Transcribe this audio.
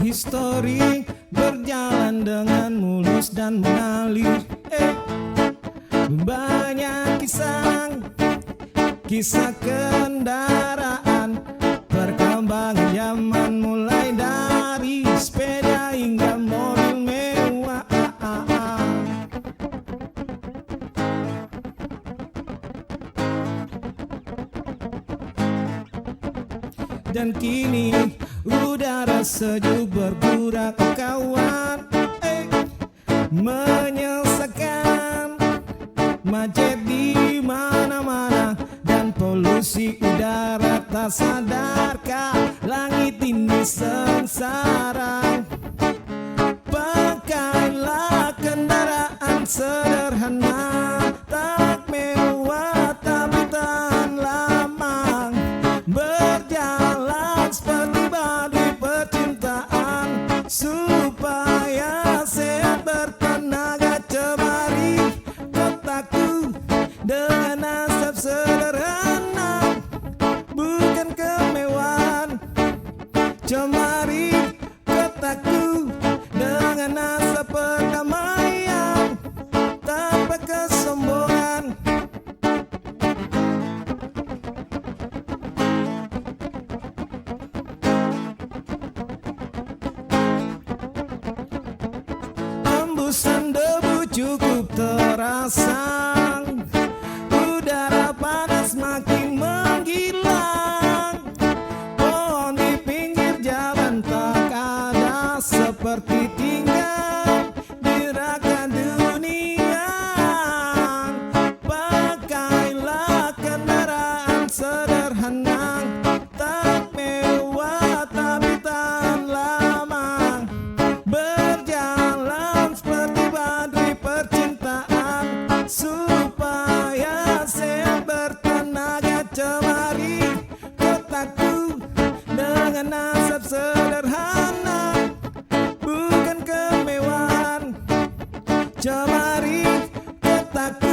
Histori berjalan dengan mulus dan mengalir. Banyak kisah kendaraan, perkembangan zaman mulai dari sepeda hingga mobil mewah. Dan kini udara sejuk bergurak kawan, menyelesaikan macet di mana-mana dan polusi udara. Tak sadarkah langit ini sengsara? Pakailah kendaraan sederhana, tak mewah tapi tahan lama. Berjalan seperti baduy percintaan, supaya sehat bertenaga. Cemari kotaku dengan asap sederhana, bukan kemewahan. Cemari kotaku dengan asap perdamaian, tanpa kesombongan. Embusan debu cukup terasa, udara panas makin menghilang. Pohon di pinggir jalan tak ada, seperti tinggal di neraka dunia. Pakailah kendaraan sederhana, tak mewah tapi tahan lama. Berjalan seperti baduy percintaan, supaya sehat bertenaga. Cemari kotaku dengan asap sederhana, bukan kemewahan. Cemari kotaku